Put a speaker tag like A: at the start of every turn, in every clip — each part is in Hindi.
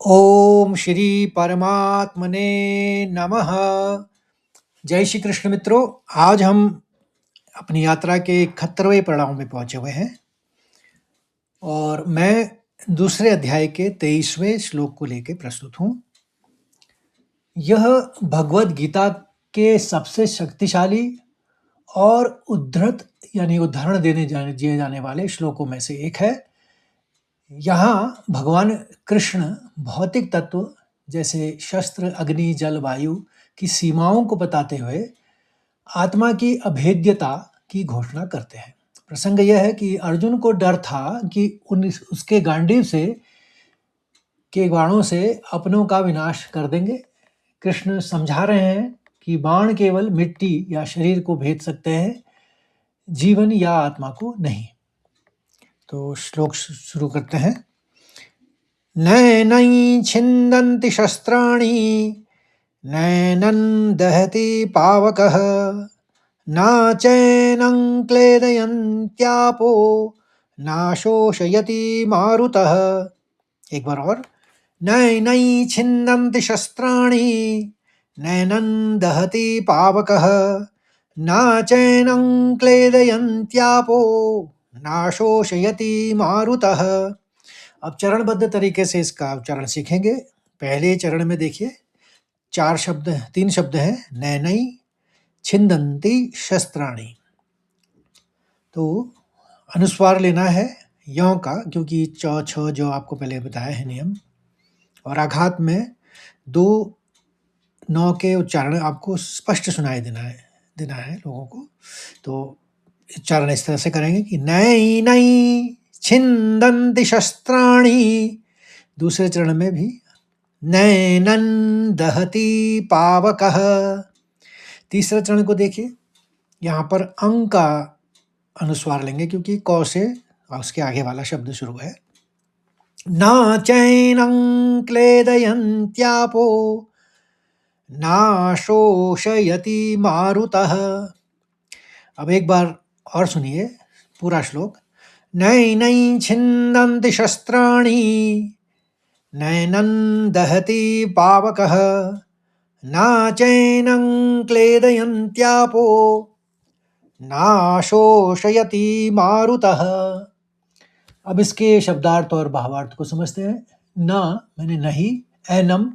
A: ओम श्री परमात्मने नमः। जय श्री कृष्ण मित्रों। आज हम अपनी यात्रा के 71वें पड़ाव में पहुंचे हुए हैं और मैं दूसरे अध्याय के 23वें श्लोक को लेकर प्रस्तुत हूं। यह भगवद गीता के सबसे शक्तिशाली और उद्धृत यानी उदाहरण दिए जाने वाले श्लोकों में से एक है। यहाँ भगवान कृष्ण भौतिक तत्व जैसे शस्त्र, अग्नि, जल, वायु की सीमाओं को बताते हुए आत्मा की अभेद्यता की घोषणा करते हैं। प्रसंग यह है कि अर्जुन को डर था कि उसके गांडीव से के बाणों से अपनों का विनाश कर देंगे। कृष्ण समझा रहे हैं कि बाण केवल मिट्टी या शरीर को भेद सकते हैं, जीवन या आत्मा को नहीं। तो श्लोक शुरू करते हैं। नैनं छिन्दन्ति शस्त्राणि नैनं दहति पावकः न चैनं क्लेदयन्त्यापो न शोषयति मारुतः। एक बार और। नैनं छिन्दन्ति शस्त्राणि नैनं दहति पावकः न चैनं क्लेदयन्त्यापो न शोषयति मारुतः। अब चरणबद्ध तरीके से इसका उच्चारण सीखेंगे। पहले चरण में देखिए 3 शब्द हैं। नैनै छिन्दन्ति शस्त्राणि। तो अनुस्वार लेना है यों का, क्योंकि च छ जो आपको पहले बताया है नियम, और आघात में 2 नौ के उच्चारण आपको स्पष्ट सुनाई देना है लोगों को। तो उच्चारण इस तरह से करेंगे कि नैनै छिन्दन्ति शस्त्राणि। दूसरे चरण में भी नैनं दहति पावकः। तीसरे चरण को देखिए, यहाँ पर अंग का अनुस्वार लेंगे क्योंकि क से उसके आगे वाला शब्द शुरू है। न चैनं क्लेदयन्त्यापो न शोषयति मारुतः। अब एक बार और सुनिए पूरा श्लोक। नैनं छिन्दन्ति शस्त्राणि नैनं दहति पावकः न चैनं क्लेदयन्त्यापो न शोषयति मारुतः। अब इसके शब्दार्थ और भावार्थ को समझते हैं। न मैंने नहीं, एनम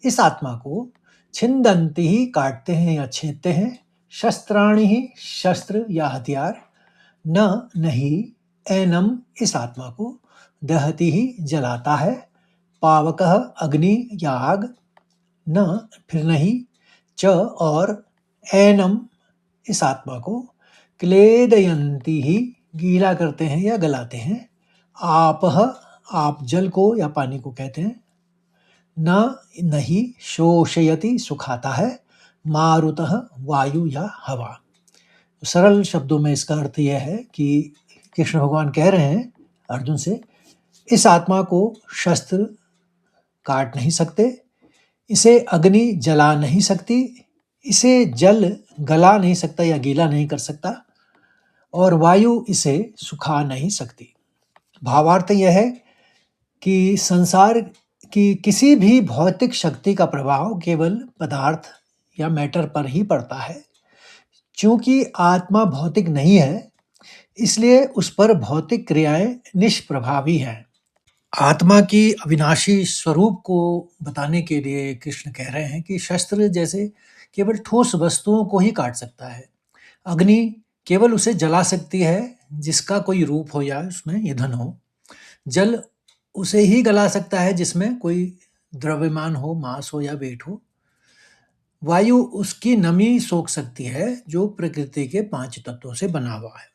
A: इस आत्मा को, छिन्दन्ति ही काटते हैं या छेदते हैं, शस्त्राणि ही शस्त्र या हथियार, न नहीं, एनम इस आत्मा को, दहति ही जलाता है, पावकः अग्नि या आग, न फिर नहीं, च और एनम इस आत्मा को, क्लेदयन्ति ही गीला करते हैं या गलाते हैं, आपह आप जल को या पानी को कहते हैं, न नहीं, शोषयति सुखाता है, मारुतः वायु या हवा। सरल शब्दों में इसका अर्थ यह है कि कृष्ण भगवान कह रहे हैं अर्जुन से, इस आत्मा को शस्त्र काट नहीं सकते, इसे अग्नि जला नहीं सकती, इसे जल गला नहीं सकता या गीला नहीं कर सकता, और वायु इसे सुखा नहीं सकती। भावार्थ यह है कि संसार की किसी भी भौतिक शक्ति का प्रभाव केवल पदार्थ या मैटर पर ही पड़ता है। चूंकि आत्मा भौतिक नहीं है, इसलिए उस पर भौतिक क्रियाएं निष्प्रभावी हैं। आत्मा की अविनाशी स्वरूप को बताने के लिए कृष्ण कह रहे हैं कि शस्त्र जैसे केवल ठोस वस्तुओं को ही काट सकता है, अग्नि केवल उसे जला सकती है जिसका कोई रूप हो या उसमें ईंधन हो, जल उसे ही गला सकता है जिसमें कोई द्रव्यमान हो, मास हो या वेट हो, वायु उसकी नमी सोख सकती है जो प्रकृति के 5 तत्वों से बना हुआ है।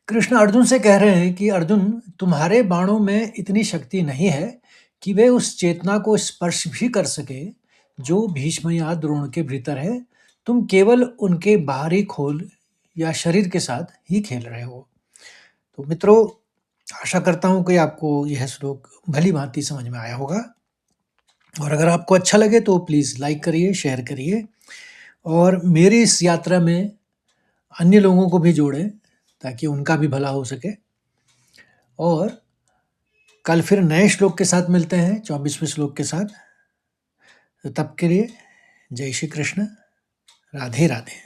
A: कृष्ण अर्जुन से कह रहे हैं कि अर्जुन, तुम्हारे बाणों में इतनी शक्ति नहीं है कि वे उस चेतना को स्पर्श भी कर सके जो भीष्म या द्रोण के भीतर है। तुम केवल उनके बाहरी खोल या शरीर के साथ ही खेल रहे हो। तो मित्रों, आशा करता हूं कि आपको यह श्लोक भली भांति समझ में आया होगा, और अगर आपको अच्छा लगे तो प्लीज़ लाइक करिए, शेयर करिए, और मेरी इस यात्रा में अन्य लोगों को भी जोड़ें ताकि उनका भी भला हो सके। और कल फिर नए श्लोक के साथ मिलते हैं, 24वें श्लोक के साथ। तो तब के लिए जय श्री कृष्ण, राधे राधे।